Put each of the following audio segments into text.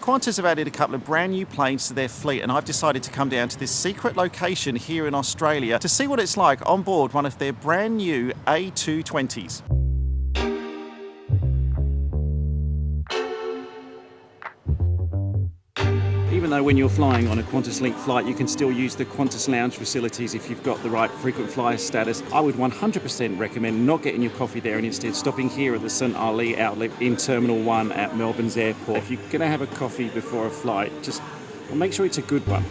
Qantas have added a couple of brand new planes to their fleet, and I've decided to come down to this secret location here in Australia to see what it's like on board one of their brand new A220s. Even though when you're flying on a QantasLink flight, you can still use the Qantas lounge facilities if you've got the right frequent flyer status, I would 100% recommend not getting your coffee there and instead stopping here at the St Ali outlet in Terminal 1 at Melbourne's airport. If you're going to have a coffee before a flight, just make sure it's a good one.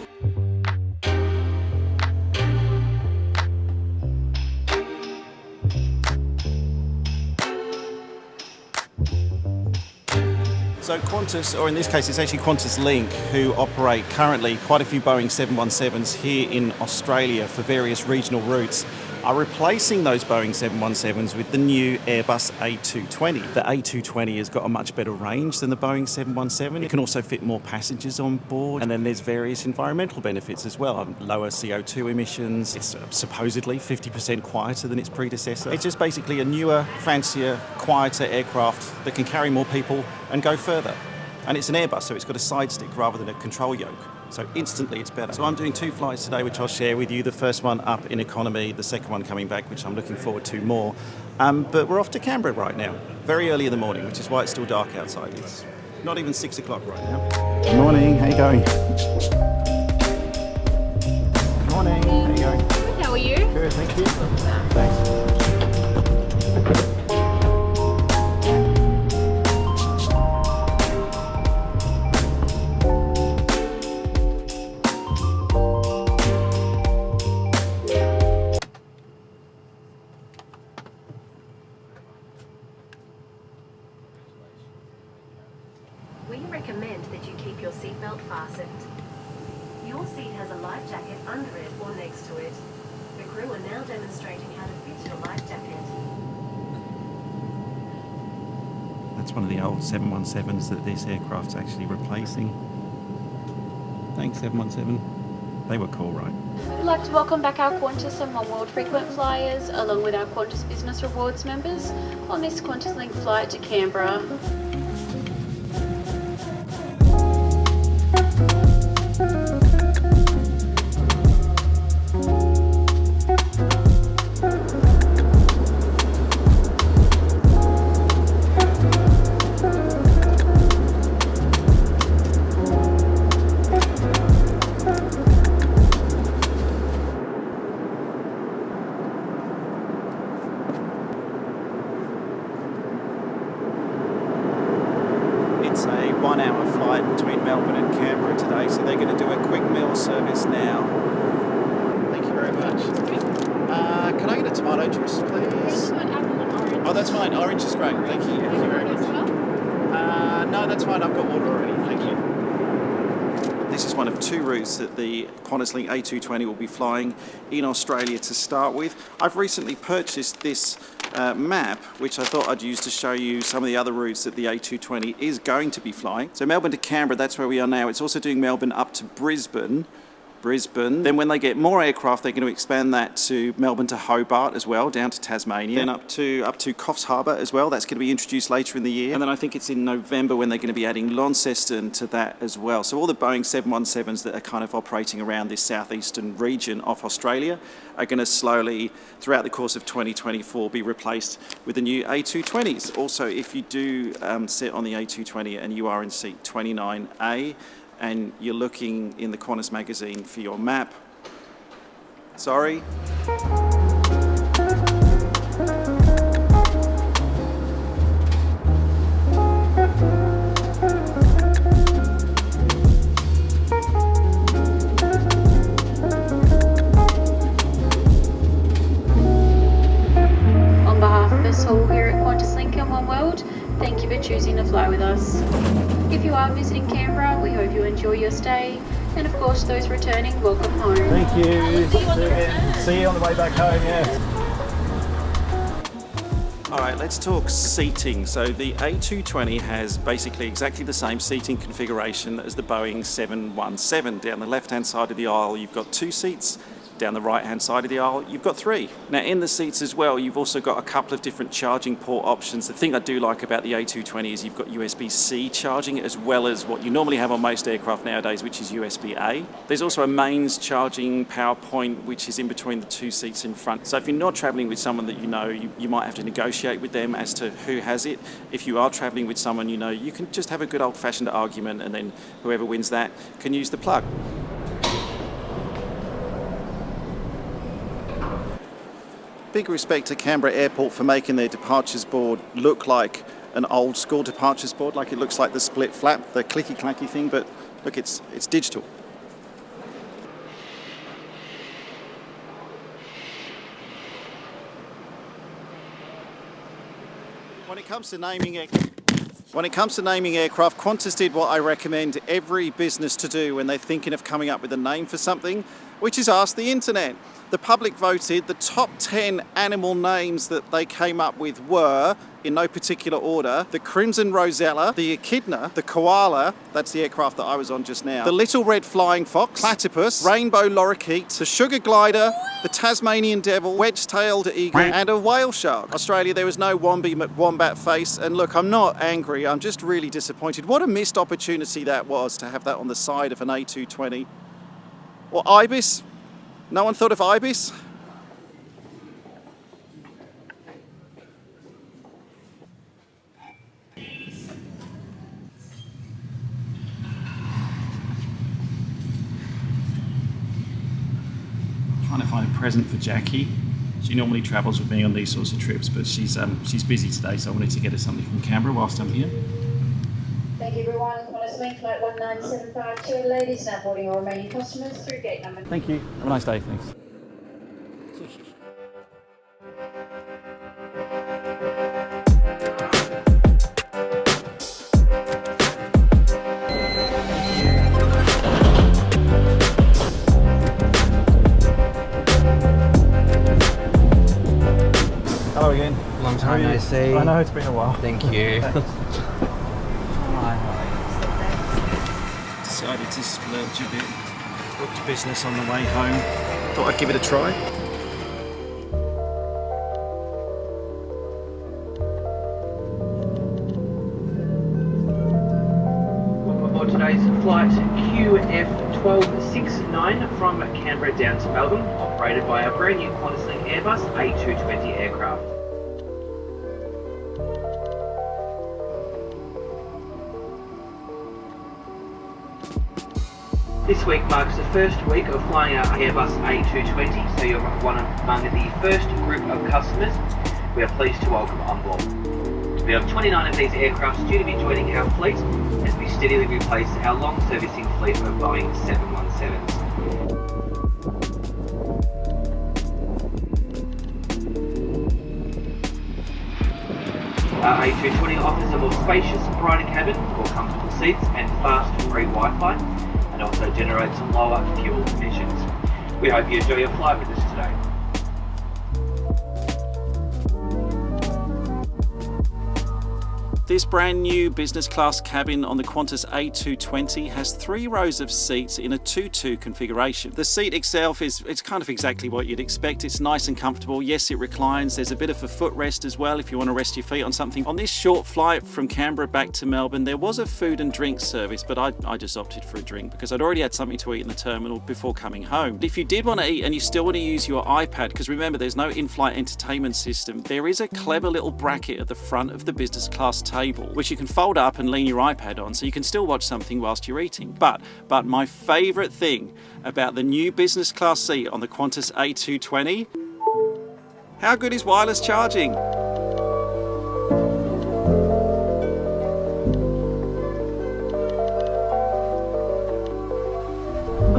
So Qantas, or in this case it's actually QantasLink, who operate currently quite a few Boeing 717s here in Australia for various regional routes, are replacing those Boeing 717s with the new Airbus A220. The A220 has got a much better range than the Boeing 717. It can also fit more passengers on board, and then there's various environmental benefits as well. Lower CO2 emissions. It's supposedly 50% quieter than its predecessor. It's just basically a newer, fancier, quieter aircraft that can carry more people and go further. And it's an Airbus, so it's got a side stick rather than a control yoke. So instantly it's better. So I'm doing 2 flights today, which I'll share with you. The first one up in economy, the second one coming back, which I'm looking forward to more. But we're off to Canberra right now, very early in the morning, which is why it's still dark outside. It's not even 6 o'clock right now. Good morning, how you going? Good morning, how you going? Good, how are you? Good, thank you. Thanks. We recommend that you keep your seatbelt fastened. Your seat has a life jacket under it or next to it. The crew are now demonstrating how to fit your life jacket. That's one of the old 717s that this aircraft's actually replacing. Thanks, 717. They were cool, right? We'd like to welcome back our Qantas and Onboard frequent flyers, along with our Qantas Business Rewards members, on this QantasLink flight to Canberra. It's a 1 hour flight between Melbourne and Canberra today, so they're going to do a quick meal service now. Thank you very much. Can I get a tomato juice, please? Oh, that's fine. Orange is great. Thank you. Thank you very much. No, that's fine. I've got water already. Thank you. This is one of 2 routes that the QantasLink A220 will be flying in Australia to start with. I've recently purchased this map, which I thought I'd use to show you some of the other routes that the A220 is going to be flying. So Melbourne to Canberra, that's where we are now. It's also doing Melbourne up to Brisbane. Then when they get more aircraft, they're going to expand that to Melbourne to Hobart as well, down to Tasmania, then up to Coffs Harbour as well. That's going to be introduced later in the year. And then I think it's in November when they're going to be adding Launceston to that as well. So all the Boeing 717s that are kind of operating around this southeastern region of Australia are going to slowly, throughout the course of 2024, be replaced with the new A220s. Also, if you do sit on the A220 and you are in seat 29A, and you're looking in the Qantas magazine for your map, sorry. On behalf of us all here at QantasLink and One World, thank you for choosing to fly with us. If you are visiting Canberra, we hope you enjoy your stay, and of course those returning, welcome home. Thank you. See you on the way back home, yeah. All right, let's talk seating. So the A220 has basically exactly the same seating configuration as the Boeing 717. Down the left-hand side of the aisle, you've got 2 seats. down the right-hand side of the aisle, you've got 3. Now, in the seats as well, you've also got a couple of different charging port options. The thing I do like about the A220 is you've got USB-C charging as well as what you normally have on most aircraft nowadays, which is USB-A. There's also a mains charging power point, which is in between the 2 seats in front. So if you're not travelling with someone that you know, you might have to negotiate with them as to who has it. If you are travelling with someone you know, you can just have a good old-fashioned argument, and then whoever wins that can use the plug. Big respect to Canberra Airport for making their departures board look like an old school departures board, like it looks like the split flap, the clicky clacky thing, but look, it's digital. When it comes to naming aircraft, Qantas did what I recommend every business to do when they're thinking of coming up with a name for something, which is ask the internet. The public voted. The top 10 animal names that they came up with were, in no particular order, the Crimson Rosella, the Echidna, the Koala, that's the aircraft that I was on just now, the Little Red Flying Fox, Platypus, Rainbow Lorikeet, the Sugar Glider, the Tasmanian Devil, Wedge-tailed Eagle, and a Whale Shark. Australia, there was no Wombat face, and look, I'm not angry, I'm just really disappointed. What a missed opportunity that was to have that on the side of an A220. Or Ibis? No one thought of Ibis? Trying to find a present for Jackie. She normally travels with me on these sorts of trips, but she's busy today, so I wanted to get her something from Canberra whilst I'm here. Thank you everyone. QantasLink flight 19752. Ladies now boarding all remaining customers through gate number. Thank you. Have a nice day. Thanks. Hello again. Long time no see. I know, it's been a while. Thank you. Decided to splurge a bit. Booked business on the way home. Thought I'd give it a try. Welcome aboard today's flight QF1269 from Canberra down to Melbourne, operated by our brand new QantasLink Airbus A220 aircraft. This week marks the first week of flying our Airbus A220, so you're one among the first group of customers we are pleased to welcome on board. We have 29 of these aircraft due to be joining our fleet as we steadily replace our long servicing fleet of Boeing 717s. Our A220 offers a more spacious, brighter cabin, more comfortable seats and fast free Wi-Fi, and also generates lower fuel emissions. We hope you enjoy your flight with us today. This brand new business class cabin on the Qantas A220 has 3 rows of seats in a 2-2 configuration. The seat itself it's kind of exactly what you'd expect. It's nice and comfortable. Yes, it reclines. There's a bit of a footrest as well if you want to rest your feet on something. On this short flight from Canberra back to Melbourne, there was a food and drink service, but I just opted for a drink because I'd already had something to eat in the terminal before coming home. If you did want to eat and you still want to use your iPad, because remember there's no in-flight entertainment system, there is a clever little bracket at the front of the business class table which you can fold up and lean your iPad on so you can still watch something whilst you're eating. But my favourite thing about the new business class seat on the Qantas A220, how good is wireless charging? On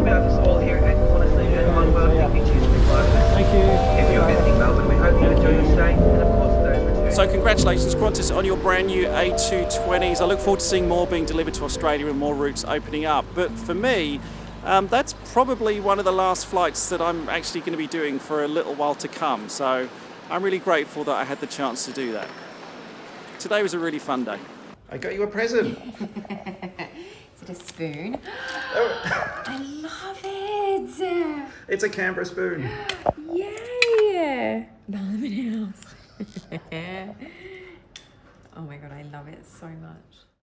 behalf of us all here at QantasLink and Onboard, thank you for flying with us. Thank you. If you're visiting Melbourne, we hope you enjoy your stay, and of course those returning. So congratulations Qantas on your brand new A220s. I look forward to seeing more being delivered to Australia and more routes opening up. But for me, that's probably one of the last flights that I'm actually going to be doing for a little while to come. So I'm really grateful that I had the chance to do that. Today was a really fun day. I got you a present. Is it a spoon? I love it. It's a Canberra spoon. Yay! Parliament House. Oh my god, I love it so much.